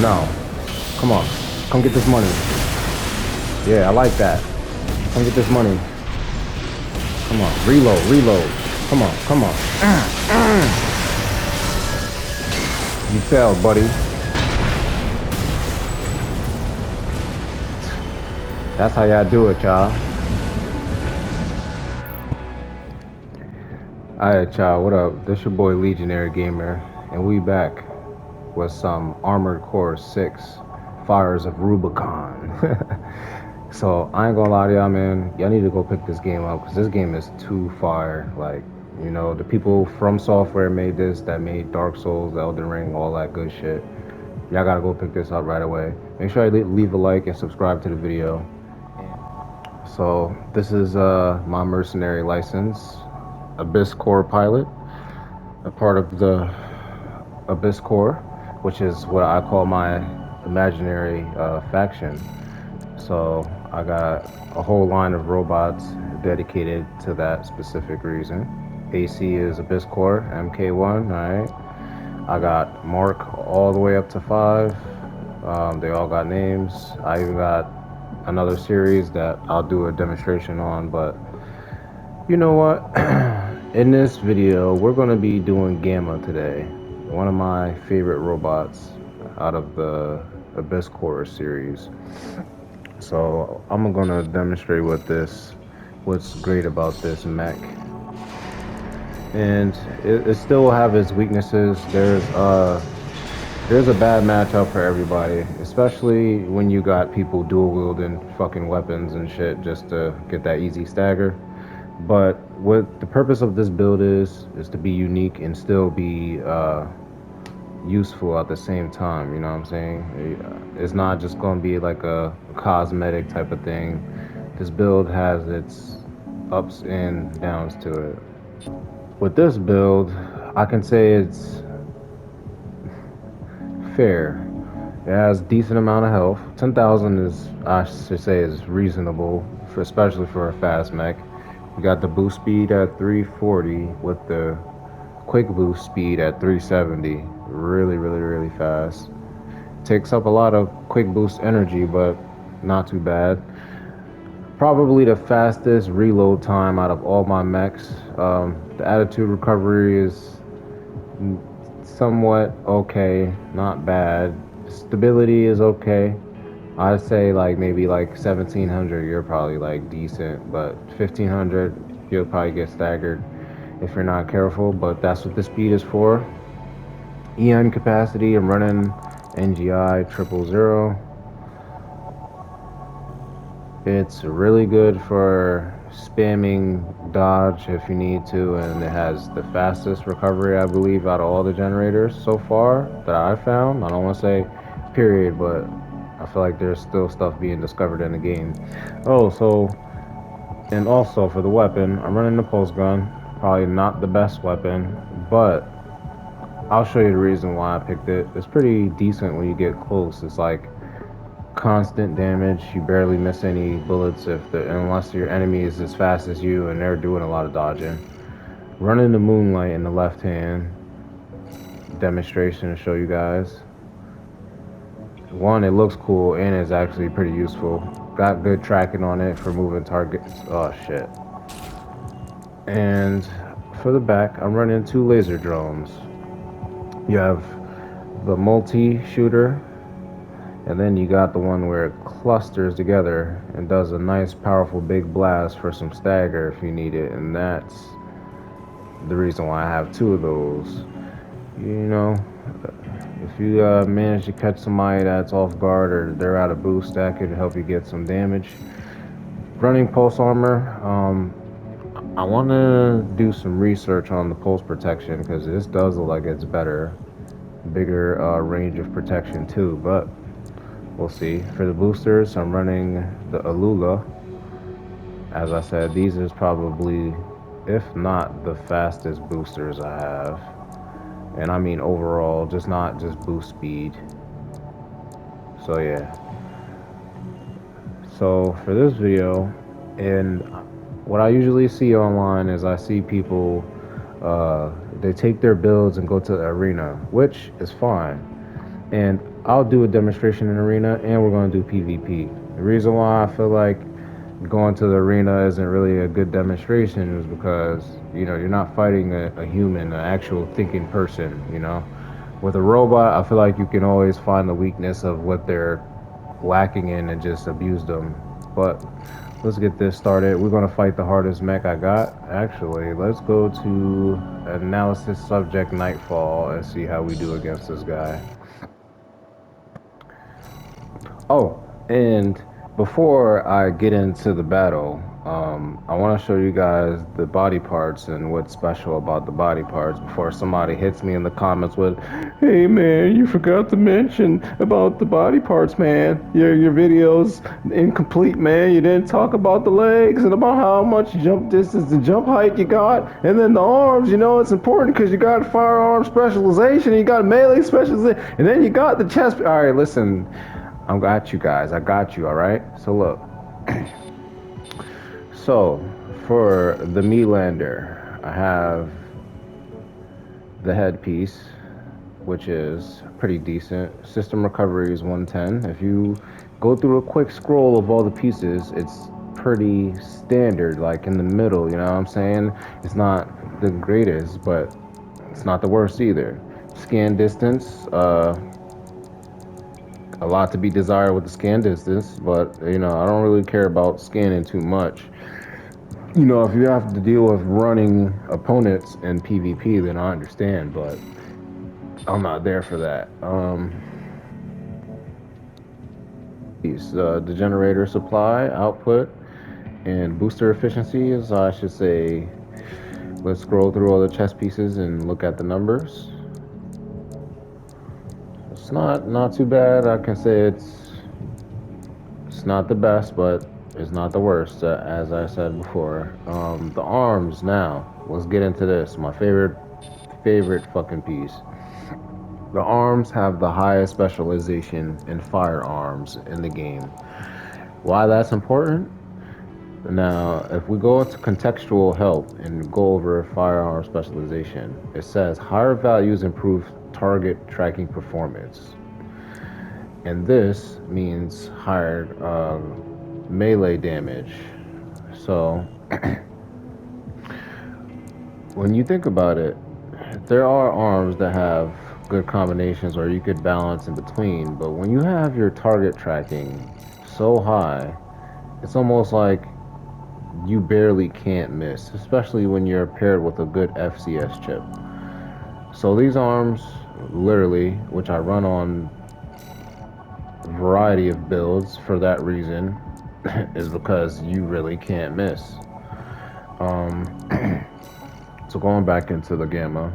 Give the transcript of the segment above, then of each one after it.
No. Come on. Come get this money. Yeah, I like that. Come get this money. Come on. Reload. Reload. Come on. Come on. You failed, buddy. That's how y'all do it, y'all. Alright, y'all. What up? This your boy Legionary-Gamer, and we back with some Armored Core 6 Fires of Rubicon. So I ain't gonna lie to y'all, man. Y'all need to go pick this game up because this game is too fire. Like, you know, the people from Software made this, that made Dark Souls, Elden Ring, all that good shit. Y'all gotta go pick this up right away. Make sure you leave a like and subscribe to the video. So this is my mercenary license, Abyss Core pilot, a part of the Abyss Core, which is what I call my imaginary faction. So I got a whole line of robots dedicated to that specific reason. AC is Abyss Core, MK1, alright. I got Mark all the way up to 5. They all got names. I even got another series that I'll do a demonstration on, but you know what? In this video, we're going to be doing Gamma today, one of my favorite robots out of the Abyss Core series. So I'm going to demonstrate what's great about this mech. And it still have its weaknesses. There's a bad matchup for everybody, especially when you got people dual wielding fucking weapons and shit just to get that easy stagger. But what the purpose of this build is to be unique and still be useful at the same time, you know what I'm saying? It's not just going to be like a cosmetic type of thing. This build has its ups and downs to it. With this build, I can say it's fair. It has decent amount of health. 10,000 is, I should say, is reasonable, especially for a fast mech. You got the boost speed at 340 with the quick boost speed at 370. Really fast. Takes up a lot of quick boost energy, but not too bad. Probably the fastest reload time out of all my mechs. The attitude recovery is somewhat okay, not bad. Stability is okay. I'd say like maybe like 1700 you're probably like decent, but 1500 you'll probably get staggered if you're not careful, but that's what the speed is for. EN capacity, I'm running NGI 000. It's really good for spamming dodge if you need to, and it has the fastest recovery, I believe, out of all the generators so far that I've found. I don't want to say period, but I feel like there's still stuff being discovered in the game. And also for the weapon, I'm running the pulse gun. Probably not the best weapon, but I'll show you the reason why I picked it. It's pretty decent when you get close. It's like constant damage. You barely miss any bullets unless your enemy is as fast as you and they're doing a lot of dodging. Running the moonlight in the left hand. Demonstration to show you guys. One, it looks cool and is actually pretty useful. Got good tracking on it for moving targets. Oh shit. And for the back, I'm running 2 laser drones. You have the multi-shooter, and then you got the one where it clusters together and does a nice powerful big blast for some stagger if you need it, and that's the reason why I have 2 of those. You know, if you manage to catch somebody that's off guard or they're out of boost, that could help you get some damage. Running pulse armor, I want to do some research on the pulse protection because this does look like it's bigger range of protection too, but we'll see. For the boosters, I'm running the Alula. As I said, these is probably, if not the fastest boosters I have. And I mean overall, not just boost speed. So yeah. So for this video, and what I usually see online is I see people, they take their builds and go to the arena, which is fine. And I'll do a demonstration in arena, and we're going to do PvP. The reason why I feel like going to the arena isn't really a good demonstration is because you're not fighting a human, an actual thinking person. With a robot, I feel like you can always find the weakness of what they're lacking in and just abuse them. But let's get this started. We're gonna fight the hardest mech I got. Actually, let's go to analysis subject Nightfall and see how we do against this guy. Oh, and before I get into the battle, I want to show you guys the body parts and what's special about the body parts before somebody hits me in the comments with, "Hey man, you forgot to mention about the body parts, man. Your video's incomplete, man. You didn't talk about the legs and about how much jump distance and jump height you got, and then the arms. It's important because you got firearm specialization, and you got melee specialization, and then you got the chest." All right, listen. I got you guys. I got you, all right? So look. So for the Meatlander, I have the headpiece, which is pretty decent. System recovery is 110. If you go through a quick scroll of all the pieces, it's pretty standard, like in the middle, you know what I'm saying? It's not the greatest, but it's not the worst either. Scan distance, a lot to be desired with the scan distance, but I don't really care about scanning too much. If you have to deal with running opponents in PvP, then I understand, but I'm not there for that. The generator supply output and booster efficiency is, I should say, let's scroll through all the chess pieces and look at the numbers. It's not too bad. I can say it's not the best, but it's not the worst, as I said before. The arms now. Let's get into this. My favorite fucking piece. The arms have the highest specialization in firearms in the game. Why that's important? Now, if we go into contextual help and go over firearm specialization, it says higher values improve target tracking performance. And this means higher melee damage. So, when you think about it, there are arms that have good combinations or you could balance in between, but when you have your target tracking so high, it's almost like you barely can't miss, especially when you're paired with a good FCS chip. So these arms, literally, which I run on a variety of builds for that reason, is because you really can't miss. So going back into the gamma,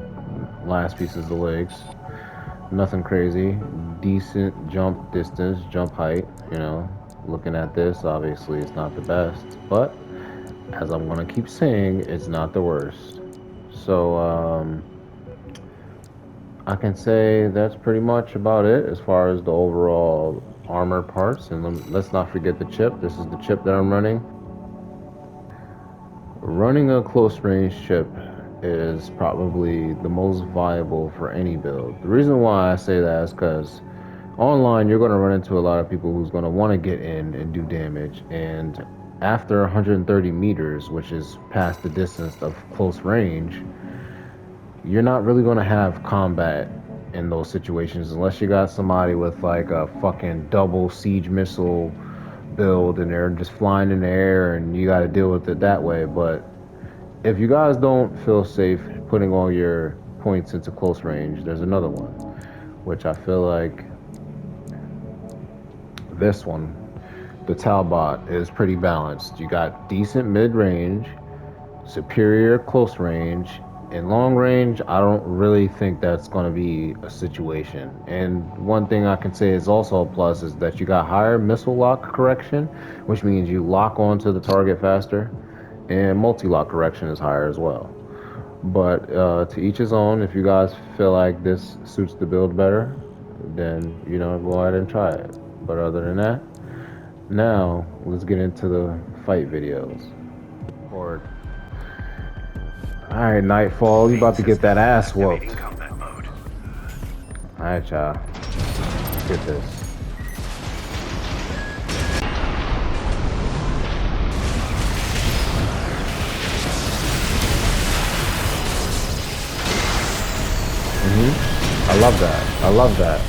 last piece is the legs. Nothing crazy. Decent jump distance, jump height. Looking at this, obviously it's not the best, but as I'm gonna keep saying, it's not the worst. So I can say that's pretty much about it as far as the overall armor parts. And let's not forget the chip. This is the chip that I'm running. Running a close range chip is probably the most viable for any build. The reason why I say that is because online you're going to run into a lot of people who's going to want to get in and do damage, and after 130 meters, which is past the distance of close range, you're not really going to have combat in those situations unless you got somebody with like a fucking double siege missile build and they're just flying in the air and you got to deal with it that way. But if you guys don't feel safe putting all your points into close range, there's another one, which I feel like this one, the Talbot, is pretty balanced. You got decent mid-range, superior close range, and long range. I don't really think that's going to be a situation. And one thing I can say is also a plus is that you got higher missile lock correction, which means you lock onto the target faster, and multi-lock correction is higher as well. But to each his own. If you guys feel like this suits the build better, then go ahead and try it. But other than that, now let's get into the fight videos. Forward. Alright, Nightfall, you about to get that ass whooped. Alright, y'all. Let's get this. I love that. I love that.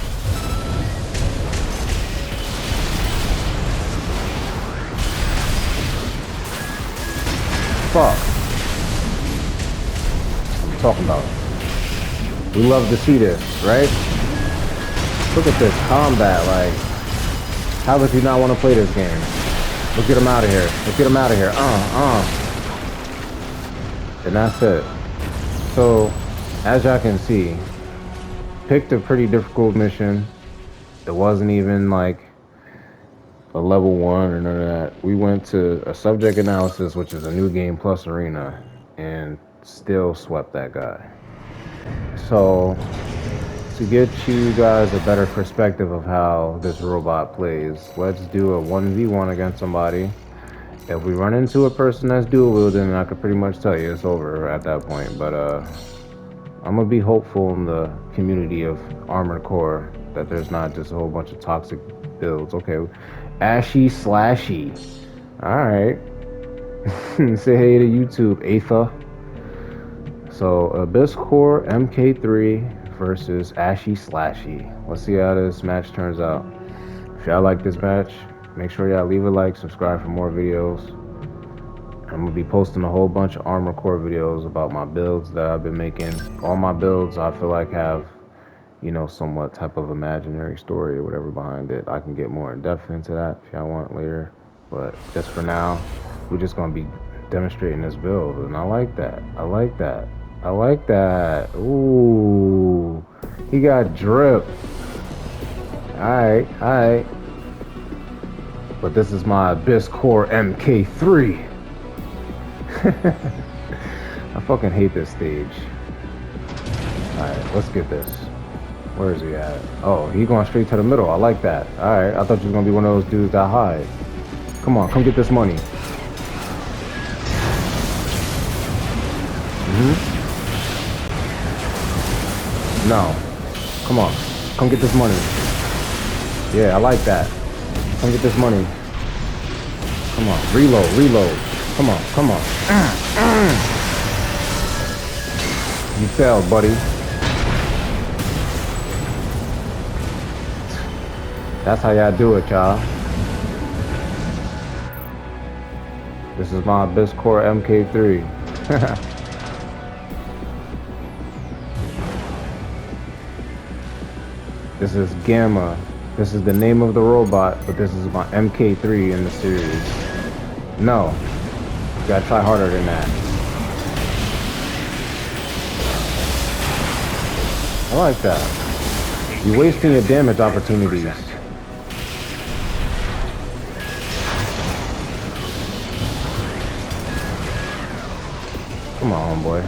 Fuck. I'm talking about. We love to see this, right? Look at this combat. Like, how would you not want to play this game? Let's get him out of here. Let's get him out of here. And that's it. So, as y'all can see, picked a pretty difficult mission. It wasn't even like a level 1 or none of that. We went to a subject analysis, which is a new game plus arena, and still swept that guy. So, to get you guys a better perspective of how this robot plays, let's do a 1v1 against somebody. If we run into a person that's dual wielding, I could pretty much tell you it's over at that point. But I'm gonna be hopeful in the community of Armored Core that there's not just a whole bunch of toxic builds. Okay, Ashy Slashy. All right. Say hey to YouTube, Aetha. So Abyss Core MK3 versus Ashy Slashy. Let's see how this match turns out. If y'all like this match, make sure y'all leave a like, subscribe for more videos. I'm gonna be posting a whole bunch of Armored Core videos about my builds that I've been making. All my builds I feel like have, you know, somewhat type of imaginary story or whatever behind it. I can get more in depth into that if y'all want later. But just for now, we're just gonna be demonstrating this build, and I like that. I like that. I like that. Ooh, he got drip. Alright, alright. But this is my Abyss Core MK3. I fucking hate this stage. Alright, let's get this. Where is he at? Oh, he going straight to the middle. I like that. Alright, I thought you was gonna be one of those dudes that hide. Come on, come get this money. No. Come on. Come get this money. Yeah, I like that. Come get this money. Come on. Reload, reload. Come on, come on. You failed, buddy. That's how y'all do it, y'all. This is my Abyss Core MK3. This is Gamma. This is the name of the robot, but this is my MK3 in the series. No. You gotta try harder than that. I like that. You're wasting your damage opportunities. Come on, homeboy.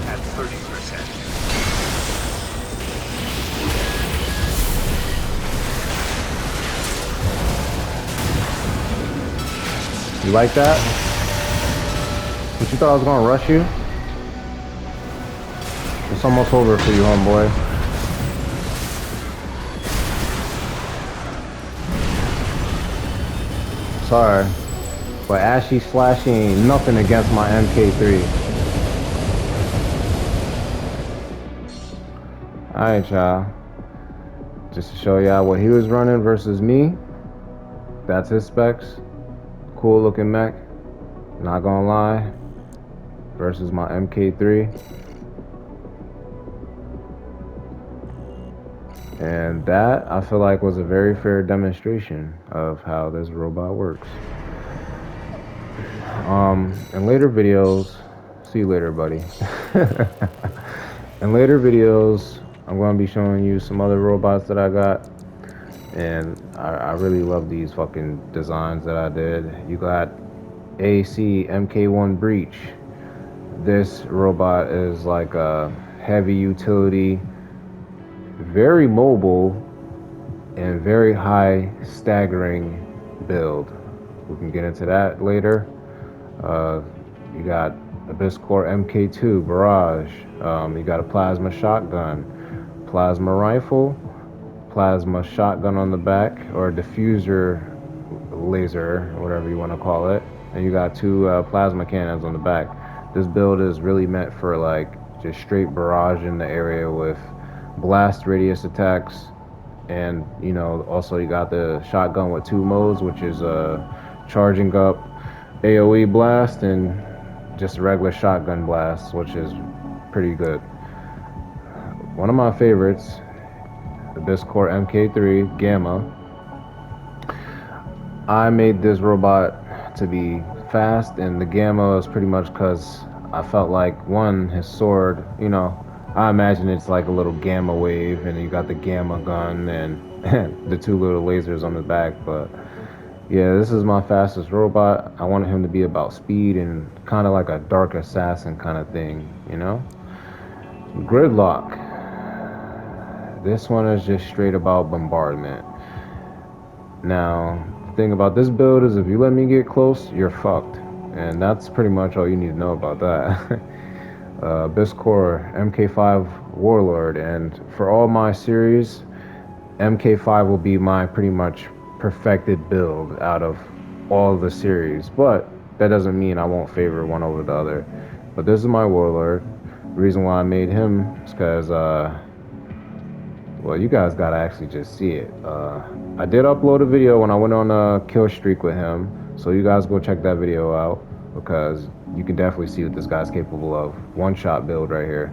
At 30%. You like that? But you thought I was gonna rush you? It's almost over for you, homeboy. Sorry, but Ashy Slashy ain't nothing against my MK3. Alright, y'all. Just to show y'all what he was running versus me. That's his specs. Cool looking mech. Not gonna lie. Versus my MK3. And that, I feel like, was a very fair demonstration of how this robot works. In later videos, see you later, buddy. In later videos, I'm going to be showing you some other robots that I got. And I really love these fucking designs that I did. You got AC MK1 Breach. This robot is like a heavy utility, very mobile, and very high staggering build. We can get into that later. You got Abyss Core MK2 Barrage. You got a plasma shotgun. plasma rifle, plasma shotgun on the back, or diffuser laser, whatever you want to call it. And you got two plasma cannons on the back. This build is really meant for like just straight barrage in the area with blast radius attacks. And also you got the shotgun with two modes, which is charging up AoE blast and just a regular shotgun blast, which is pretty good. One of my favorites, the Biscore MK3 Gamma. I made this robot to be fast, and the Gamma is pretty much because I felt like, one, his sword, I imagine it's like a little gamma wave, and you got the gamma gun and the two little lasers on the back. But yeah, this is my fastest robot. I wanted him to be about speed and kind of like a dark assassin kind of thing. Gridlock. This one is just straight about bombardment. Now, the thing about this build is if you let me get close, you're fucked. And that's pretty much all you need to know about that. Biscore, MK5 Warlord, and for all my series, MK5 will be my pretty much perfected build out of all the series. But that doesn't mean I won't favor one over the other. But this is my Warlord. The reason why I made him is because well, you guys gotta actually just see it. I did upload a video when I went on a kill streak with him, so you guys go check that video out because you can definitely see what this guy's capable of. One-shot build right here.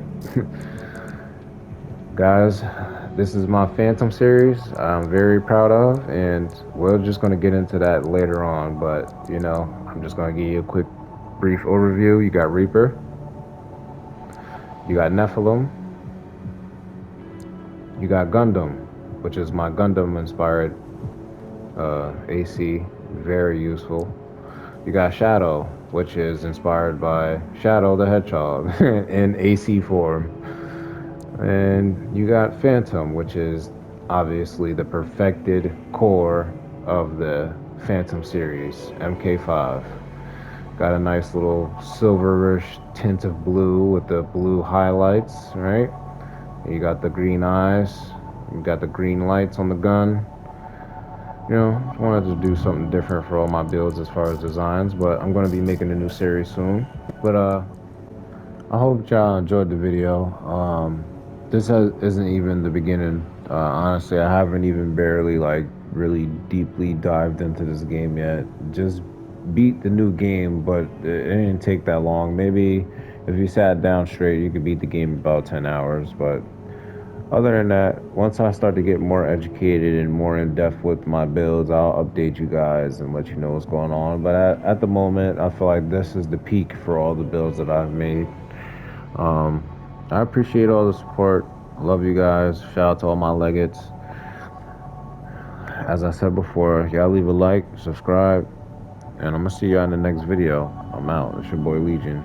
Guys, this is my Phantom series I'm very proud of, and we're just gonna get into that later on, but I'm just gonna give you a quick brief overview. You got Reaper, you got Nephilim, you got Gundam, which is my Gundam inspired AC, very useful. You got Shadow, which is inspired by Shadow the Hedgehog in AC form. And you got Phantom, which is obviously the perfected core of the Phantom series, MK5. Got a nice little silverish tint of blue with the blue highlights, right? You got the green eyes, you got the green lights on the gun. Wanted to do something different for all my builds as far as designs, but I'm going to be making a new series soon. But I hope y'all enjoyed the video. Isn't even the beginning. Honestly, I haven't even barely like really deeply dived into this game yet. Just beat the new game, but it didn't take that long. Maybe if you sat down straight, you could beat the game in about 10 hours. But other than that, once I start to get more educated and more in depth with my builds, I'll update you guys and let you know what's going on. But at the moment, I feel like this is the peak for all the builds that I've made. I appreciate all the support. I love you guys. Shout out to all my legates. As I said before, y'all leave a like, subscribe, and I'm gonna see y'all in the next video. I'm out. It's your boy Legion.